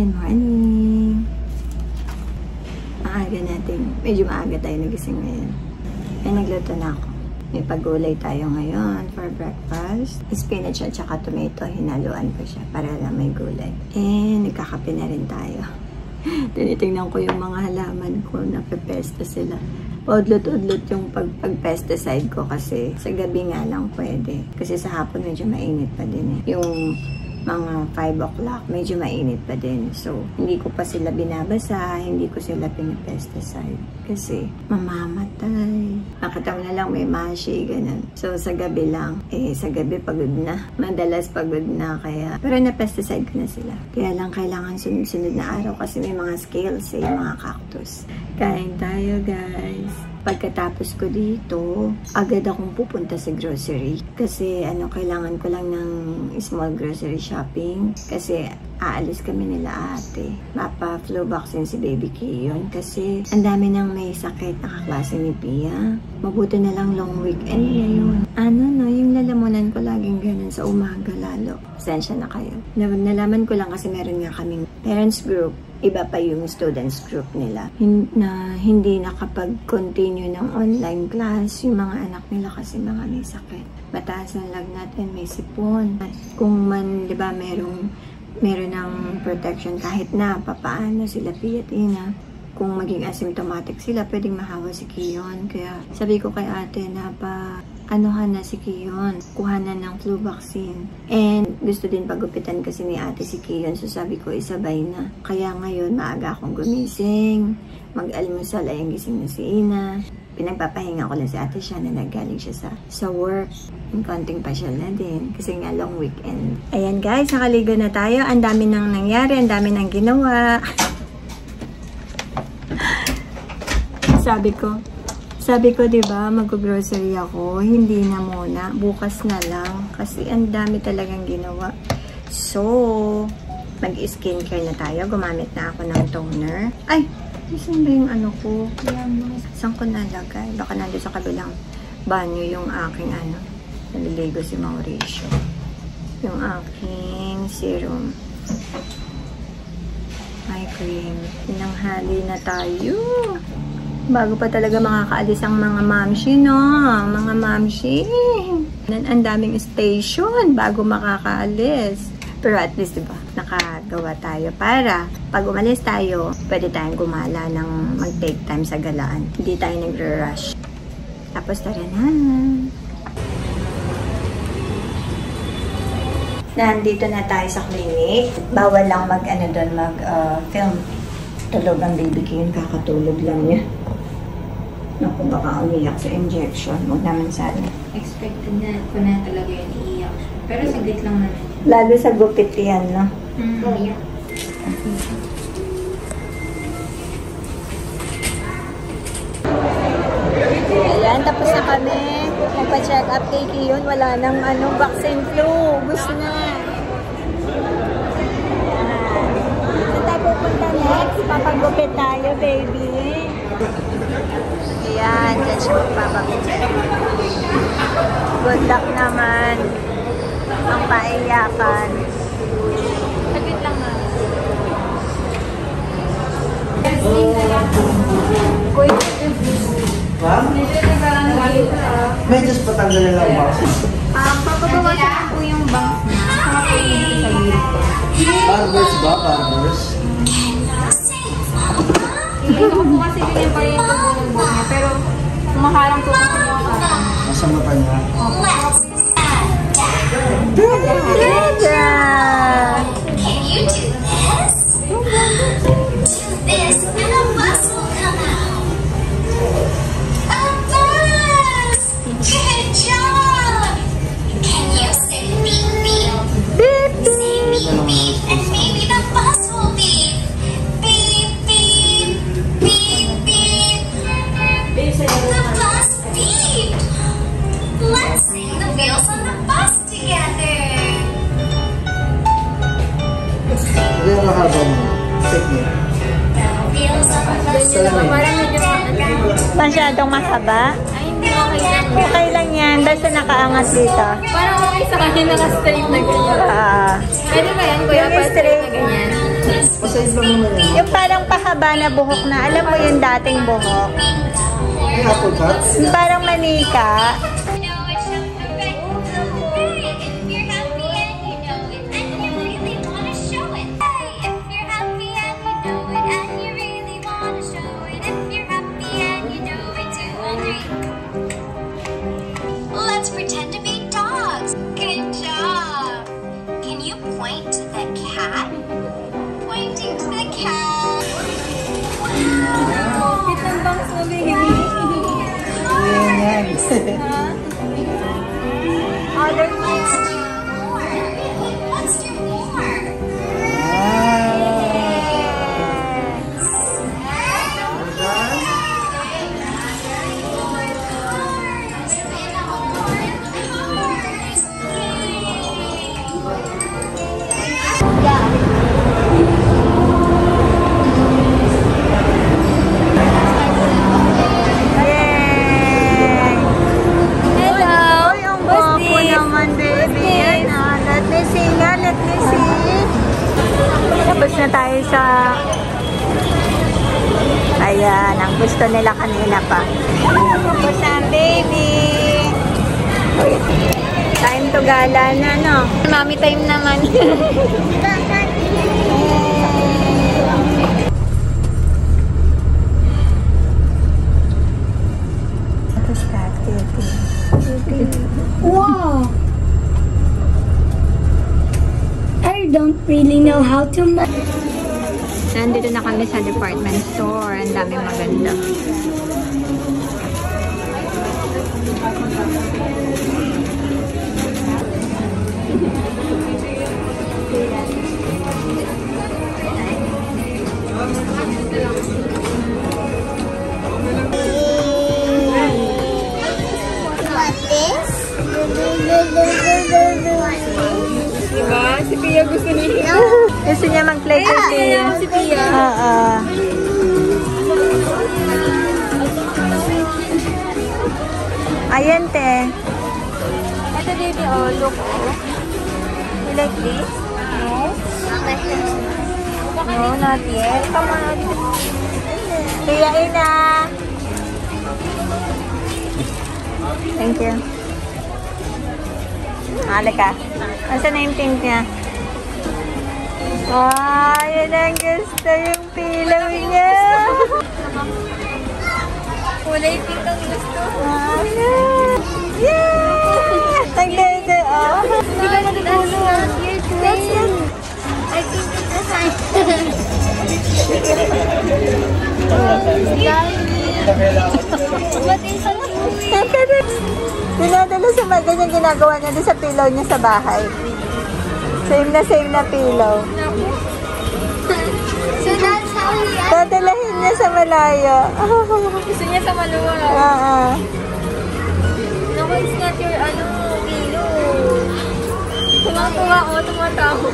Good morning! Maaga natin. Medyo maaga tayo nagising ngayon. Ay, nagluto na ako. May pagulay tayo ngayon for breakfast. Spinach at saka tomato. Hinaluan ko siya para lang may gulay. And nagkakape na rin tayo. Tinitingnan ko yung mga halaman ko. Napepesta sila. Udlot-udlot yung pag-pesticide ko kasi sa gabi nga lang pwede. Kasi sa hapon medyo mainit pa din eh. Yung mga 5 o'clock, medyo mainit pa din. So, hindi ko pa sila binabasa, hindi ko sila pinipesticide. Kasi, mamamatay. Nakita mo na lang may mashi, ganun. So, sa gabi lang. Eh, sa gabi pagod na. Madalas pagod na, kaya... Pero na-pesticide ko na sila. Kaya lang kailangan sunod-sunod na araw kasi may mga scales eh, mga cactus. Kain tayo, guys. Pagkatapos ko dito, agad akong pupunta sa grocery. Kasi kailangan ko lang ng small grocery shopping. Kasi aalis kami nila ate. Mapa-flu vaccine si baby Kiyon. Kasi ang dami nang may sakit na kaklase ni Pia. Mabuti na lang long weekend ngayon. Yung lalamunan ko laging ganun sa umaga lalo. Pasensya na kayo. Nalaman ko lang kasi meron nga kaming parents group. Iba pa yung students group nila na hindi nakapag-continue ng online class yung mga anak nila kasi mga may sakit. Mataas ang lagnat and may sipon. At kung man, di ba, meron ng protection kahit na papaano sila Pia at Ina. Kung maging asymptomatic sila, pwedeng mahawa si Kiyon. Kaya sabi ko kay ate na anuhan na si Kiyon, kuhanan ng flu vaccine. And gusto din pagupitan kasi ni ate si Kiyon, so sabi ko isabay na. Kaya ngayon maaga akong gumising, mag-almusal ay ang gising na si Ina. Pinagpapahinga ko lang si ate siya na nagaling siya sa work. Yung konting pasyal na din kasi nga long weekend. Ayan guys, nakaligo na tayo. Ang dami nang nangyari, ang dami nang ginawa. Sabi ko, 'di ba, mag-grocery ako, hindi na muna, bukas na lang kasi ang dami talagang ginawa. So, mag-skincare na tayo. Gumamit na ako ng toner. Ay, saan ba yung ko? Saan ko nalagay? Baka nandun sa kabilang banyo yung aking naliligo si Mauricio. Yung aking serum. Eye cream. Tinanghali na tayo. Bago pa talaga makakaalis ang mga mamshi, no? Mga mamshi. Ang daming station bago makakaalis. Pero at least, diba, nakagawa tayo para pag umalis tayo, pwede tayong gumala ng mag-take time sa galaan. Hindi tayo nagre-rush. Tapos tara na. Nandito na tayo sa clinic. Bawal lang mag-film. Tulog ang baby Kiyon, kakatulog lang niya. Naku, baka umiyak sa injection. Huwag naman sana. Expected na ko na talaga yun iiyak. Pero saglit lang naman. Lalo sa gupit yan, no? Yeah. Ayan, tapos na kami. Magpa-check up kay Kiyon. Wala nang vaccine flu. Gusto na. Saan tayo pupunta next? Papagupit tayo, baby. Ayan, dyan siya magpapagupit. Good luck naman. Ang paiyakan. Saglit lang na. Medyo patanggal na lang boxes. Papabawasan po yung bangs na. Saka po yung sa gilid ko. Barbers ba? Barbers? Ito ko po kasi yung pa rin yung buong niya. Pero kumaharang po kasi yung Nasa mata niya. Can you do this? Do this and a bus will come out. A bus! Good job! Can you say beep beep? Say beep beep and maybe the bus will beep. Beep beep, beep beep. The bus beep! Let's sing the wheels on the bus together. Hindi ang haba mo. Technique. Masyadong mahaba? Ay, hindi okay lang. Okay lang yan. Basta nakaangat dito. Parang okay sa kanya naka-straight na ganyan. Pwede ba yan, kuya? Yung straight. Na ganyan. Pasayad lang naman yan. Yung parang pahaba na buhok na, alam mo yung dating buhok. May apple cut? Yung parang manika. Let's pretend to be dogs. Good job. Can you point to the cat? Pointing to the cat. Wow. Kitang bangs mo, baby. Ayan. Other Let's do more. Let's do more. Tapos na tayo sa... Ayan, ang gusto nila kanina pa. Tapos ang baby. Time to gala na, no? Mommy time naman. Tapos Wow! I don't really know how to nandito na kami sa department store. Ang daming maganda. Diba? Si Pia gusto niya. Gusto niya mag-play kay Pia. Si Pia. Oo. Ayan, te. Ito, baby, oh, look, oh. You like this? No? No, not yet. Come on. Pia, Ina. Thank you. Halika. Nasaan na yung pink niya? Wow, yun ang gusto yung pillow niya. Kulay pink ang gusto. Wow, yeah! Nagdede, oh. Hindi ka natutulog. That's it. I think it's a sign. What is it? Dinadala sa mga ganyan ginagawa niya din sa pillow niya sa bahay. Same na pillow. So that's how we Dadalahin niya sa malayo. Gusto niya sa maluwa. Oo. Naku, it's not your, pillow. Tumatawa ko, tumatawa.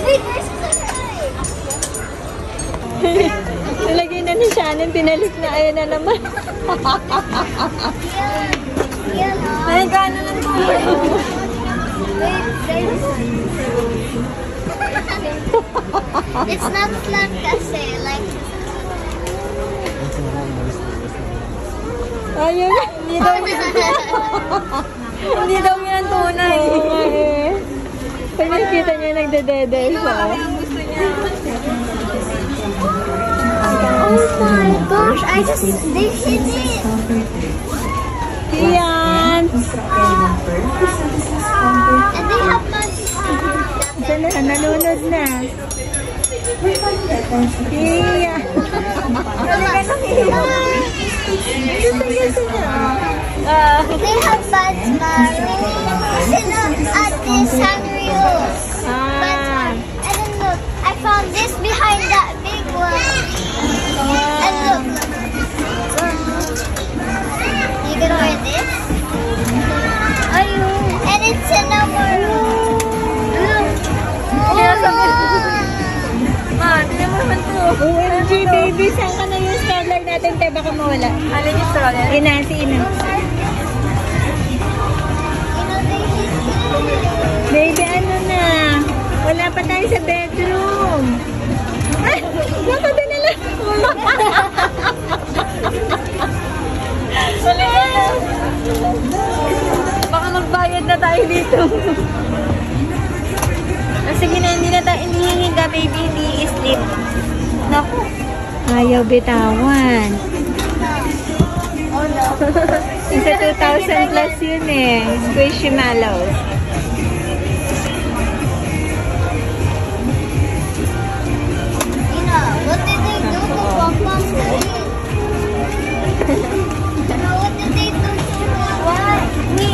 Wait, there's something. Nalagay na ni Shannon, pinalik na. Ayan na naman. Ay, gano'n lang po. It's not flat kasi, like... Ayun. Hindi daw yan tunay. Pag nakikita niya, nagdedede siya. Gusto niya. Oh my gosh, they hit it! Iyan. And they have much Ito na, nalunod na. Iyan. They have bad marrows at this Sanrios. Ah. And then look, I found this behind that big one. And look. You can wear this. And it's in our room. Ma, tinan mo naman to. OMG, baby. Saan ka na yung stroller natin? Tayo baka mawala. Alin yung stroller? Ina, si Ina. You know, they hit Baby, ano na? Wala pa tayo sa bedroom. Ay! Nakata na lang. Baka magbayad na tayo dito. Sige na, hindi na tayo inihinga, baby. Hindi sleep. Naku. Ayaw bitawan. Oh no. Isa 2,000 plus yun eh. Squishymallows. Ina, what did they do to Pom-Pom's face? Ina, what did they do to him? What? He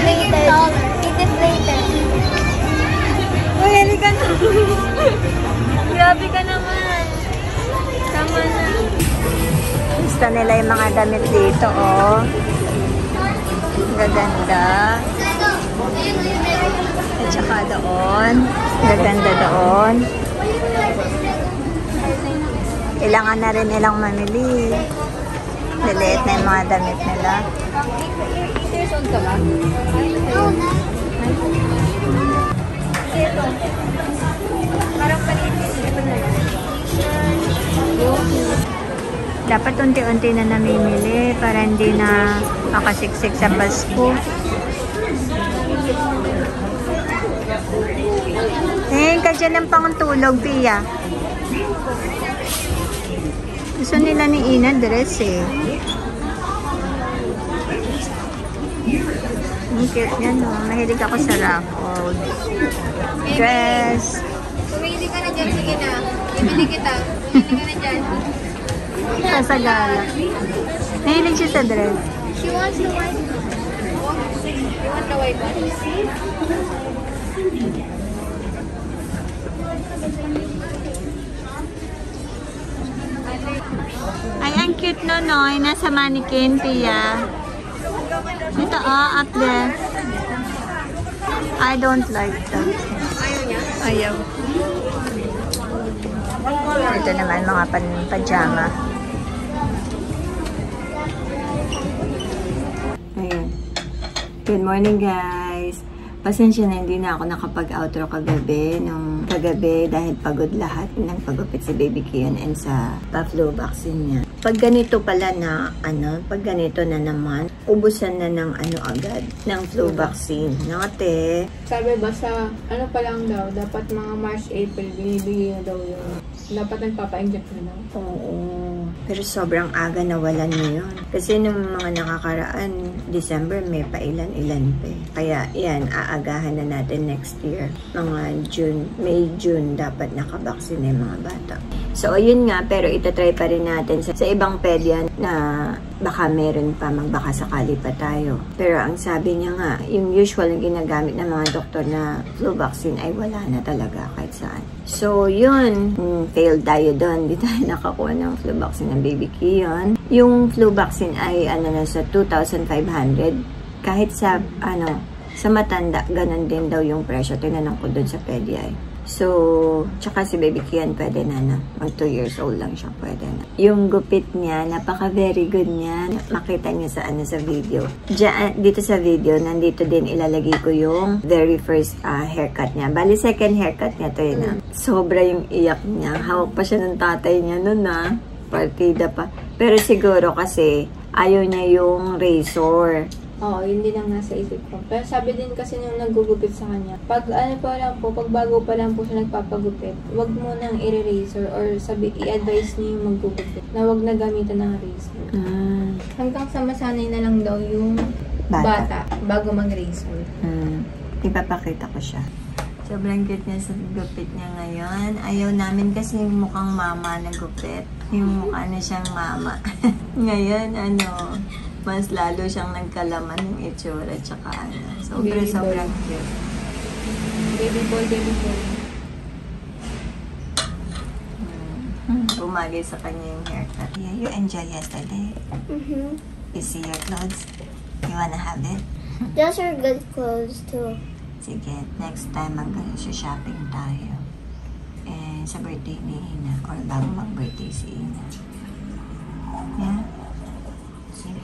deflated. He deflated. Uy, halika na. Grabe ka naman. Tama na. Gusto nila yung mga damit dito, oh. Gaganda. At saka doon. Gaganda doon. Kailangan na rin nilang mamili. Diliit na yung mga damit nila. Season ka ba? Parang palitin. Dapat unti-unti na namimili para hindi na makasiksik sa Pasko. Ka dyan ng pangtulog, Pia. Gusto nila ni Ina dress eh. Ang cute niya, no? Mahilig ako sa raffles. Dress. Pumili ka na dyan, sige na. Bibili kita. Pumili ka na dyan. Sasagala. Mahilig siya sa dress. She wants the white one. You want the white one? Ay, ang cute no, Noy. Nasa mannequin, Pia. Ito, oh, up there. I don't like that. Ayaw niya? Ayaw. Ito naman, mga pajama. Ayan. Good morning, guys. Pasensya na, hindi na ako nakapag-outro kagabi. Nung kagabi, dahil pagod lahat ng pagupit sa baby Kian and sa pa-flu vaccine niya. Pag ganito pala na, pag ganito na naman, ubusan na ng agad, ng flu vaccine. Nakate. Sabi basta, pa lang daw, dapat mga March, April, binibigay na daw yung, dapat nagpapa-inject na daw. Oo. Pero sobrang aga nawalan niyo yun. Kasi nung mga nakakaraan, December, may pailan-ilan pa eh. Kaya, yan, aagahan na natin next year. Mga June, May, June, dapat nakabaksin yung mga bata. So, ayun nga, pero itatry pa rin natin sa ibang pedya na baka meron pa, magbaka sakali pa tayo. Pero ang sabi niya nga, yung usual na ginagamit ng mga doktor na flu vaccine ay wala na talaga kahit saan. So, yun, failed tayo doon. Di tayo nakakuha ng flu vaccine ng baby Kian. Yung flu vaccine ay sa 2,500. Kahit sa, sa matanda, ganun din daw yung presyo. Tinanong ko doon sa pedya eh. So, tsaka si baby Kian pwede na. Mag 2 years old lang siya, pwede na. Yung gupit niya, napaka very good niya. Makita niyo sa sa video. Dito sa video, nandito din ilalagay ko yung very first haircut niya. Bali, second haircut niya to yun. Sobra yung iyak niya. Hawak pa siya ng tatay niya nun partida pa. Pero siguro kasi ayaw niya yung razor. Oo, yun din ang nasa isip ko. Pero sabi din kasi nung naggugupit sa kanya, pag pag bago pa lang po siya nagpapagupit, wag mo nang i-razor or i-advise niyo yung maggugupit na wag na gamitan ng razor. Hanggang sa masanay na lang daw yung bata bago mag-razor. Ipapakita ko siya. Sobrang cute niya sa gupit niya ngayon. Ayaw namin kasi yung mukhang mama na gupit. Yung mukha na siyang mama. Ngayon, mas lalo siyang nagkalaman ng itsura tsaka sobrang cute. Baby boy. Bumagay sa kanya yung haircut. Yeah, you enjoy yesterday? You see your clothes? You wanna have it? Those are good clothes too. Sige, next time mag-shopping tayo. And sa birthday ni Ina or bago mag-birthday si Ina. Yeah? Sige.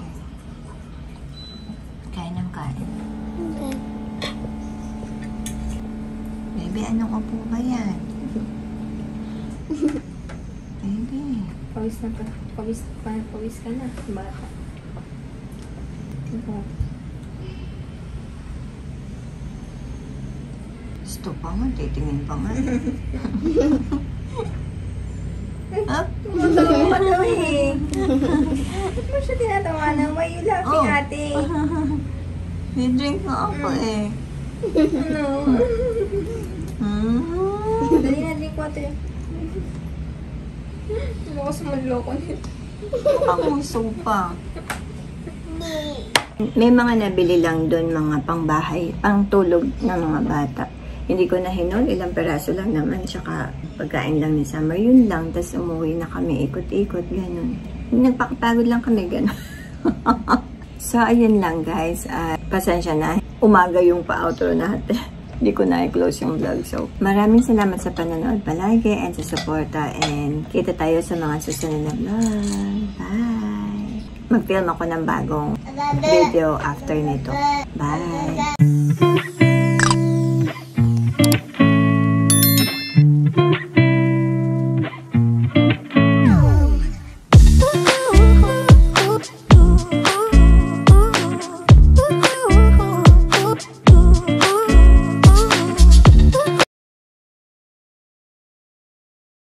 Kain ng kain. Okay. Baby, anong upo ba yan? Baby. Pawis na pa. Pawis ka na. Bata. Diba? Gusto pa nga, titingin pa nga. Ah, Tumatawa ka daw eh. Ba't mo siya tinatawanan? Why you laughing, ate? may drink nga ako eh. Ano? Mm. Dali na, drink water. Ano ko sa manloko niya? Panguso pa. May mga nabili lang doon, mga pangbahay, pangtulog ng mga bata. Hindi ko na hinol, ilang peraso lang naman, tsaka pagkain lang ni Summer, yun lang. Tapos umuwi na kami, ikot-ikot, ganun. Nagpakapagod lang kami, ganun. So, ayun lang guys. Pasensya na. Umaga yung pa-outro natin. Hindi ko na i-close yung vlog. So, maraming salamat sa panonood palagi and sa suporta. And kita tayo sa mga susunod na vlog. Bye! Mag-film ako ng bagong video after nito. Bye!